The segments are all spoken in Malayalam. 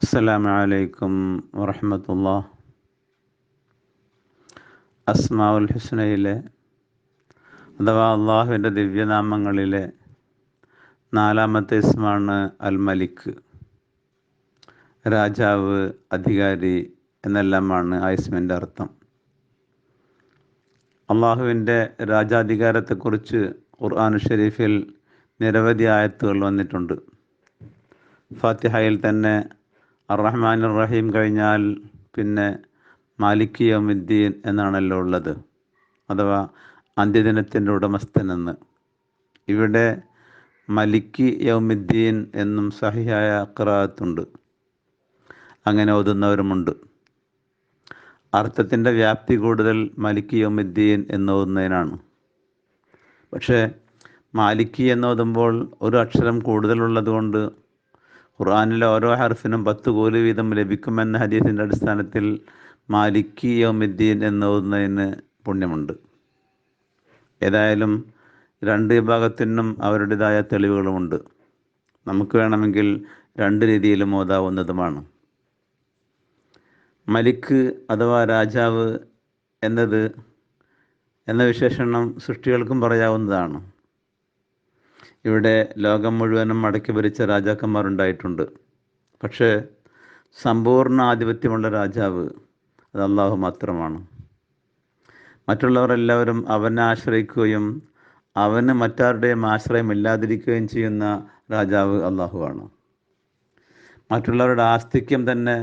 അസ്സലാമു അലൈക്കും വറഹ്മത്തുള്ളാഹി. അസ്മാഉൽ ഹുസ്നയിലെ അഥവാ അള്ളാഹുവിൻ്റെ ദിവ്യനാമങ്ങളിലെ നാലാമത്തെ ഇസ്മാണ് അൽ മലിക്. രാജാവ്, അധികാരി എന്നെല്ലാമാണ് ആ ഇസ്മിൻ്റെ അർത്ഥം. അള്ളാഹുവിൻ്റെ രാജാധികാരത്തെക്കുറിച്ച് ഖുർആൻ ഷരീഫിൽ നിരവധി ആയത്തുകൾ വന്നിട്ടുണ്ട്. ഫാത്തിഹയിൽ തന്നെ അർ-റഹ്മാനിർ റഹീം കഴിഞ്ഞാൽ പിന്നെ മാലിക് യൗമിദ്ദീൻ എന്നാണല്ലോ ഉള്ളത്, അഥവാ അന്ത്യദിനത്തിൻ്റെ ഉടമസ്ഥൻ എന്ന്. ഇവിടെ മലിക് യൗമിദ്ദീൻ എന്നും സഹിഹായ ഖിറാഅത്തുണ്ട്, അങ്ങനെ ഓതുന്നവരുമുണ്ട്. അർത്ഥത്തിൻ്റെ വ്യാപ്തി കൂടുതൽ മലിക് യൗമിദ്ദീൻ എന്നോതുന്നതിനാണ്. പക്ഷേ മാലിക് എന്നോതുമ്പോൾ ഒരു അക്ഷരം കൂടുതലുള്ളത് കൊണ്ട് ഖുർആനിലെ ഓരോ ഹർഫിനും 10 കൂലി വീതം ലഭിക്കുമെന്ന ഹദീസിൻ്റെ അടിസ്ഥാനത്തിൽ മാലിക് യൗമിദ്ദീൻ എന്നോതുന്നതിന് പുണ്യമുണ്ട്. ഏതായാലും രണ്ട് വിഭാഗത്തിനും അവരുടേതായ തെളിവുകളുമുണ്ട്. നമുക്ക് വേണമെങ്കിൽ രണ്ട് രീതിയിലും ഓതാവുന്നതുമാണ്. മലിക് അഥവാ രാജാവ് എന്ന വിശേഷണം സൃഷ്ടികൾക്കും പറയാവുന്നതാണ്. ഇവിടെ ലോകം മുഴുവനും അടക്കി ഭരിച്ച രാജാക്കന്മാരുണ്ടായിട്ടുണ്ട്. പക്ഷേ സമ്പൂർണ്ണ ആധിപത്യമുള്ള രാജാവ് അത് അള്ളാഹു മാത്രമാണ്. മറ്റുള്ളവർ എല്ലാവരും അവനെ ആശ്രയിക്കുകയും അവന് മറ്റാരുടെയും ആശ്രയമില്ലാതിരിക്കുകയും ചെയ്യുന്ന രാജാവ് അള്ളാഹുവാണ്. മറ്റുള്ളവരുടെ ആസ്തിക്യം തന്നെ,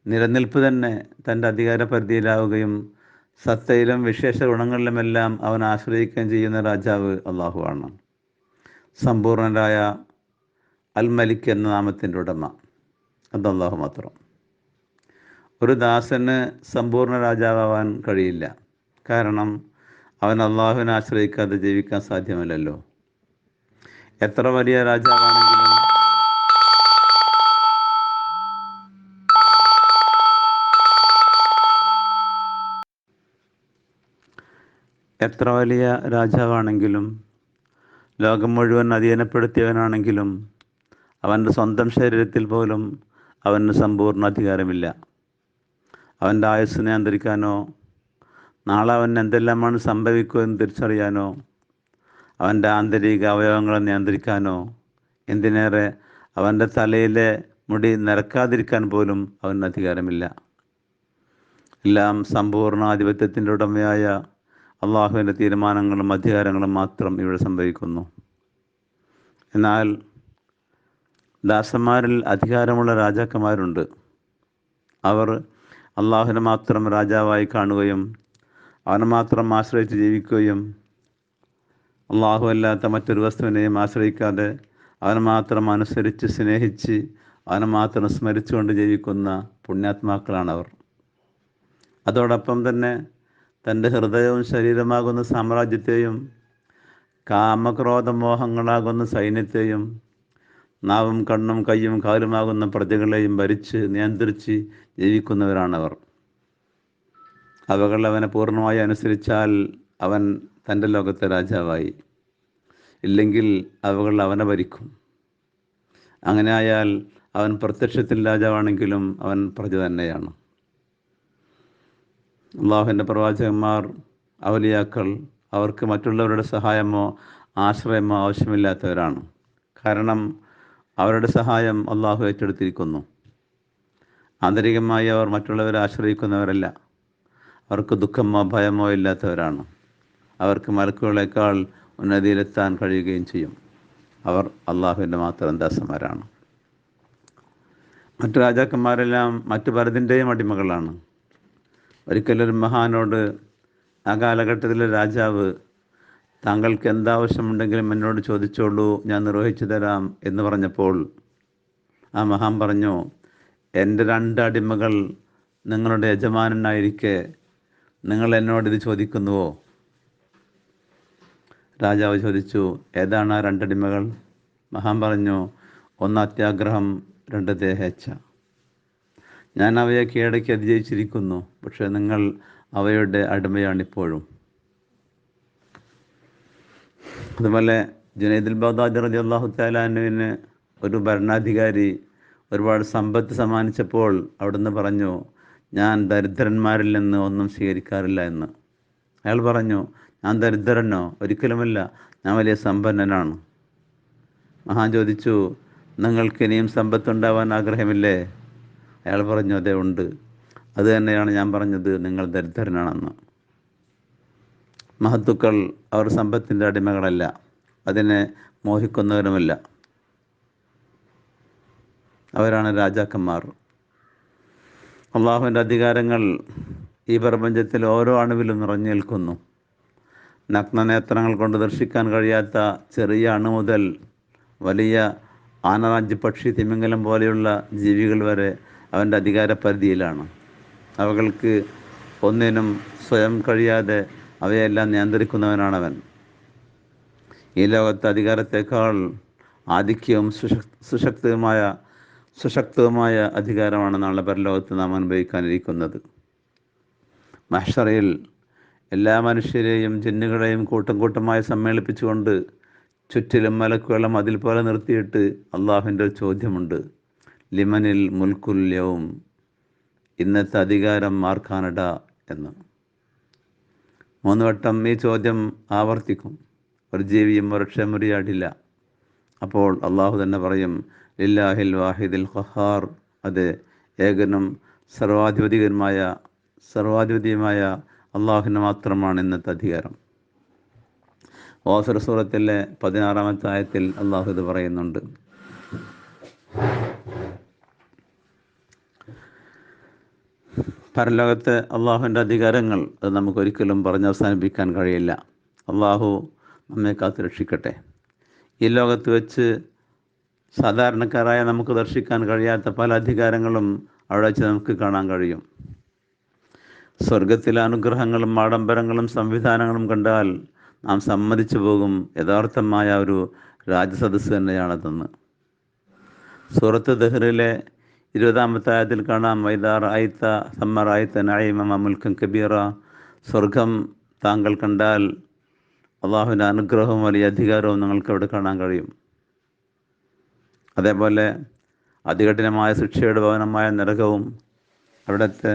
നിലനിൽപ്പ് തന്നെ തൻ്റെ അധികാര പരിധിയിലാവുകയും സത്തയിലും വിശേഷ ഗുണങ്ങളിലുമെല്ലാം അവൻ ആശ്രയിക്കുകയും ചെയ്യുന്ന രാജാവ് അള്ളാഹുവാണ്. സമ്പൂർണനായ അൽ മലിക് എന്ന നാമത്തിൻ്റെ ഉടമ അത് അള്ളാഹു മാത്രം. ഒരു ദാസന് സമ്പൂർണ്ണ രാജാവാൻ കഴിയില്ല. കാരണം അവൻ അള്ളാഹുവിനെ ആശ്രയിക്കാതെ ജീവിക്കാൻ സാധ്യമല്ലല്ലോ. എത്ര വലിയ രാജാവാണെങ്കിലും ലോകം മുഴുവൻ അധീനപ്പെടുത്തിയവനാണെങ്കിലും അവൻ്റെ സ്വന്തം ശരീരത്തിൽ പോലും അവന് സമ്പൂർണ്ണ അധികാരമില്ല. അവൻ്റെ ആയുസ് നിയന്ത്രിക്കാനോ നാളെ അവൻ എന്തെല്ലാമാണ് സംഭവിക്കുക എന്ന് തിരിച്ചറിയാനോ അവൻ്റെ ആന്തരിക അവയവങ്ങളെ നിയന്ത്രിക്കാനോ എന്തിനേറെ അവൻ്റെ തലയിലെ മുടി നിരക്കാതിരിക്കാൻ പോലും അവന് അധികാരമില്ല. എല്ലാം സമ്പൂർണ്ണ ആധിപത്യത്തിൻ്റെ ഉടമയായ അള്ളാഹുവിൻ്റെ തീരുമാനങ്ങളും അധികാരങ്ങളും മാത്രം ഇവിടെ സംഭവിക്കുന്നു. എന്നാൽ ദാസന്മാരിൽ അധികാരമുള്ള രാജാക്കന്മാരുണ്ട്. അവർ അള്ളാഹുവിനെ മാത്രം രാജാവായി കാണുകയും അവനെ മാത്രം ആശ്രയിച്ച് ജീവിക്കുകയും അള്ളാഹു അല്ലാത്ത മറ്റൊരു വസ്തുവിനെയും ആശ്രയിക്കാതെ അവനെ മാത്രം അനുസരിച്ച് സ്നേഹിച്ച് അവനെ മാത്രം സ്മരിച്ചുകൊണ്ട് ജീവിക്കുന്ന പുണ്യാത്മാക്കളാണവർ. അതോടൊപ്പം തന്നെ തൻ്റെ ഹൃദയവും ശരീരമാകുന്ന സാമ്രാജ്യത്തെയും കാമക്രോധമോഹങ്ങളാകുന്ന സൈന്യത്തെയും നാവും കണ്ണും കയ്യും കാലുമാകുന്ന പ്രജകളെയും ഭരിച്ച് നിയന്ത്രിച്ച് ജീവിക്കുന്നവരാണവർ. അവകൾ അവനെ പൂർണ്ണമായി അനുസരിച്ചാൽ അവൻ തൻ്റെ ലോകത്തെ രാജാവായി, ഇല്ലെങ്കിൽ അവകൾ അവനെ ഭരിക്കും. അങ്ങനെ ആയാൽ അവൻ പ്രത്യക്ഷത്തിൽ രാജാവാണെങ്കിലും അവൻ പ്രജ തന്നെയാണ്. അള്ളാഹുവിൻ്റെ പ്രവാചകന്മാർ, ഔലിയാക്കൾ അവർക്ക് മറ്റുള്ളവരുടെ സഹായമോ ആശ്രയമോ ആവശ്യമില്ലാത്തവരാണ്. കാരണം അവരുടെ സഹായം അള്ളാഹു ഏറ്റെടുത്തിരിക്കുന്നു. ആന്തരികമായി അവർ മറ്റുള്ളവരെ ആശ്രയിക്കുന്നവരല്ല. അവർക്ക് ദുഃഖമോ ഭയമോ ഇല്ലാത്തവരാണ്. അവർക്ക് മലക്കുകളേക്കാൾ ഉന്നതിയിലെത്താൻ കഴിയുകയും ചെയ്യും. അവർ അള്ളാഹുവിൻ്റെ മാത്രം ദാസന്മാരാണ്. മറ്റു രാജാക്കന്മാരെല്ലാം മറ്റു പലതിൻ്റെയും അടിമകളാണ്. ഒരിക്കലൊരു മഹാനോട് ആ കാലഘട്ടത്തിലെ രാജാവ്, താങ്കൾക്ക് എന്താവശ്യമുണ്ടെങ്കിലും എന്നോട് ചോദിച്ചോളൂ, ഞാൻ നിർവഹിച്ചു തരാം എന്ന് പറഞ്ഞപ്പോൾ ആ മഹാൻ പറഞ്ഞു, എൻ്റെ 2 അടിമകൾ നിങ്ങളുടെ യജമാനനായിരിക്കെ നിങ്ങൾ എന്നോടിത് ചോദിക്കുന്നുവോ? രാജാവ് ചോദിച്ചു, ഏതാണ് ആ 2 അടിമകൾ? മഹാൻ പറഞ്ഞു, 1 അത്യാഗ്രഹം, 2 ദേഹേച്ഛ. ഞാൻ അവയെ കീഴടക്കി അതിജയിച്ചിരിക്കുന്നു, പക്ഷേ നിങ്ങൾ അവയുടെ അടിമയാണിപ്പോഴും. അതുപോലെ ജുനൈദുൽ ബഗ്ദാദി റളിയല്ലാഹു തആല അൻഹുവിന് ഒരു ഭരണാധികാരി ഒരുപാട് സമ്പത്ത് സമ്മാനിച്ചപ്പോൾ അവിടുന്ന് പറഞ്ഞു, ഞാൻ ദരിദ്രന്മാരിൽ നിന്ന് ഒന്നും സ്വീകരിക്കാറില്ല എന്ന്. അയാൾ പറഞ്ഞു, ഞാൻ ദരിദ്രനോ? ഒരിക്കലുമല്ല, ഞാൻ വലിയ സമ്പന്നനാണ്. മഹാൻ ചോദിച്ചു, നിങ്ങൾക്ക് ഇനിയും സമ്പത്തുണ്ടാവാൻ ആഗ്രഹമില്ലേ? അയാൾ പറഞ്ഞു, അതെ ഉണ്ട്. അത് തന്നെയാണ് ഞാൻ പറഞ്ഞത്, നിങ്ങൾ ദരിദ്രനാണെന്ന്. മഹത്തുക്കൾ അവർ സമ്പത്തിൻ്റെ അടിമകളല്ല, അതിനെ മോഹിക്കുന്നവരുമല്ല. അവരാണ് രാജാക്കന്മാർ. അള്ളാഹുവിൻ്റെ അധികാരങ്ങൾ ഈ പ്രപഞ്ചത്തിൽ ഓരോ അണുവിലും നിറഞ്ഞു നിൽക്കുന്നു. നഗ്നനേത്രങ്ങൾ കൊണ്ട് ദർശിക്കാൻ കഴിയാത്ത ചെറിയ അണു മുതൽ വലിയ ആനറാഞ്ചി, പക്ഷി, തിമിംഗലം പോലെയുള്ള ജീവികൾ വരെ അവൻ്റെ അധികാര പരിധിയിലാണ്. അവകൾക്ക് ഒന്നിനും സ്വയം കഴിയാതെ അവയെല്ലാം നിയന്ത്രിക്കുന്നവനാണവൻ. ഈ ലോകത്തെ അധികാരത്തേക്കാൾ ആധിക്യവും സുശക്തവുമായ അധികാരമാണ് നാളെ പരലോകത്ത് നാം അനുഭവിക്കാനിരിക്കുന്നത്. മഹ്ശറയിൽ എല്ലാ മനുഷ്യരെയും ജിന്നുകളെയും കൂട്ടം കൂട്ടമായി സമ്മേളിപ്പിച്ചുകൊണ്ട് ചുറ്റിലും മലക്കുകളും അതിൽ പോലെ നിർത്തിയിട്ട് അള്ളാഹുവിൻ്റെ ഒരു ചോദ്യമുണ്ട്, ലിമനിൽ മുൽക്കുൽ യൗം, ഇന്നത്തെ അധികാരം ആർക്കാനട എന്ന്. 3 വട്ടം ഈ ചോദ്യം ആവർത്തിക്കും. ഒരു ജീവിയും വൃക്ഷമുറിയാടില്ല. അപ്പോൾ അള്ളാഹു തന്നെ പറയും, ലില്ലാഹിൽ വാഹിദിൽ ഖഹാർ, അതെ, ഏകനും സർവാധിപതിയുമായ അള്ളാഹുവിന് മാത്രമാണ് ഇന്നത്തെ അധികാരം. ഓസർ സൂറത്തിലെ 16-ാമത്തെ ആയത്തിൽ അള്ളാഹു ഇത് പറയുന്നുണ്ട്. പരലോകത്തെ അള്ളാഹുവിൻ്റെ അധികാരങ്ങൾ അത് നമുക്കൊരിക്കലും പറഞ്ഞവസാനിപ്പിക്കാൻ കഴിയില്ല. അള്ളാഹു നമ്മെ കാത്തു രക്ഷിക്കട്ടെ. ഈ ലോകത്ത് വെച്ച് സാധാരണക്കാരായ നമുക്ക് ദർശിക്കാൻ കഴിയാത്ത പല അധികാരങ്ങളും അവിടെ വെച്ച് നമുക്ക് കാണാൻ കഴിയും. സ്വർഗത്തിലെ അനുഗ്രഹങ്ങളും ആഡംബരങ്ങളും സംവിധാനങ്ങളും കണ്ടാൽ നാം സമ്മതിച്ചു പോകും, യഥാർത്ഥമായ ഒരു രാജസദസ്സ് തന്നെയാണതെന്ന്. സൂറത്ത് ദഹ്റിലെ 20-ാമത്തെ ആയത്തിൽ കാണാം, വൈദാർ ആയിത്ത സമ്മർ ആയിത്ത നഈമ മുൽക്കൻ കബീറ, സ്വർഗം താങ്കൾ കണ്ടാൽ അള്ളാഹുവിൻ്റെ അനുഗ്രഹവും വലിയ അധികാരവും നിങ്ങൾക്ക് അവിടെ കാണാൻ കഴിയും. അതേപോലെ അതികഠിനമായ ശിക്ഷയുടെ ഭവനമായ നരകവും അവിടുത്തെ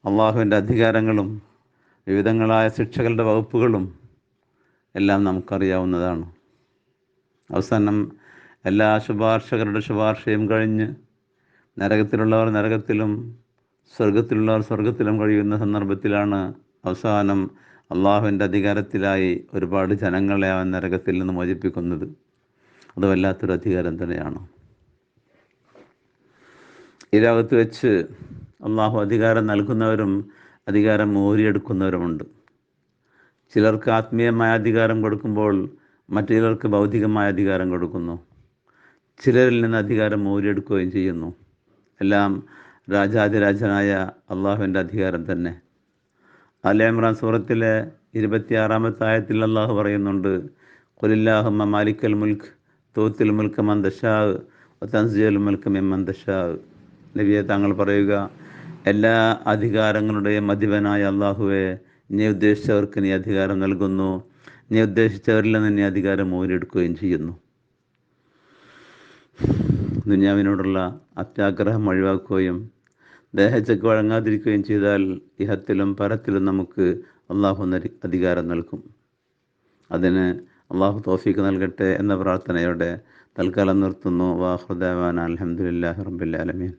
അള്ളാഹുവിൻ്റെ അധികാരങ്ങളും വിവിധങ്ങളായ ശിക്ഷകളുടെ വകുപ്പുകളും എല്ലാം നമുക്കറിയാവുന്നതാണ്. അവസാനം എല്ലാ ശുപാർശകരുടെ ശുപാർശയും കഴിഞ്ഞ് നരകത്തിലുള്ളവർ നരകത്തിലും സ്വർഗത്തിലുള്ളവർ സ്വർഗത്തിലും കഴിയുന്ന സന്ദർഭത്തിലാണ് അവസാനം അള്ളാഹുവിൻ്റെ അധികാരത്തിലായി ഒരുപാട് ജനങ്ങളെ അവൻ നരകത്തിൽ നിന്ന് മോചിപ്പിക്കുന്നത്. അത് വല്ലാത്തൊരു അധികാരം തന്നെയാണ്. ഈ ലോകത്ത് വെച്ച് അള്ളാഹു അധികാരം നൽകുന്നവരും അധികാരം മോരിയെടുക്കുന്നവരുമുണ്ട്. ചിലർക്ക് ആത്മീയമായ അധികാരം കൊടുക്കുമ്പോൾ മറ്റു ചിലർക്ക് ഭൗതികമായ അധികാരം കൊടുക്കുന്നു. ചിലരിൽ നിന്ന് അധികാരം മോരിയെടുക്കുകയും ചെയ്യുന്നു. എല്ലാം രാജാതിരാജനായ അള്ളാഹുവിൻ്റെ അധികാരം തന്നെ. ആല ഇമ്രാൻ സൂറത്തിലെ 26-ാമത്തെ ആയത്തിൽ അള്ളാഹു പറയുന്നുണ്ട്, ഖുലില്ലാഹുമ്മ മാലിക്കൽ മുൽക്ക് തൂത്തിൽ മുൽക്ക് മൻ തശാ വതൻസിഉൽ മുൽക്ക് മിമ്മൻ തശാ. നബിയെ, താങ്കൾ പറയുക, എല്ലാ അധികാരങ്ങളുടെയും അധിപനായ അള്ളാഹുവെ, നീ ഉദ്ദേശിച്ചവർക്ക് നീ അധികാരം നൽകുന്നു, നീ ഉദ്ദേശിച്ചവരിൽ നിന്ന് നീ അധികാരം മോരെടുക്കുകയും ചെയ്യുന്നു. ദുനിയാവിനോടുള്ള അത്യാഗ്രഹം ഒഴിവാക്കുകയും ദേഹച്ചക്ക് വഴങ്ങാതിരിക്കുകയും ചെയ്താൽ ഇഹത്തിലും പരത്തിലും നമുക്ക് അള്ളാഹു അധികാരം നൽകും. അതിന് അള്ളാഹു തൗഫീഖ് നൽകട്ടെ എന്ന പ്രാർത്ഥനയോടെ തൽക്കാലം നിർത്തുന്നു. വാഖിറു ദഅവാനാ അൽഹംദുലില്ലാഹി റബ്ബിൽ ആലമീൻ.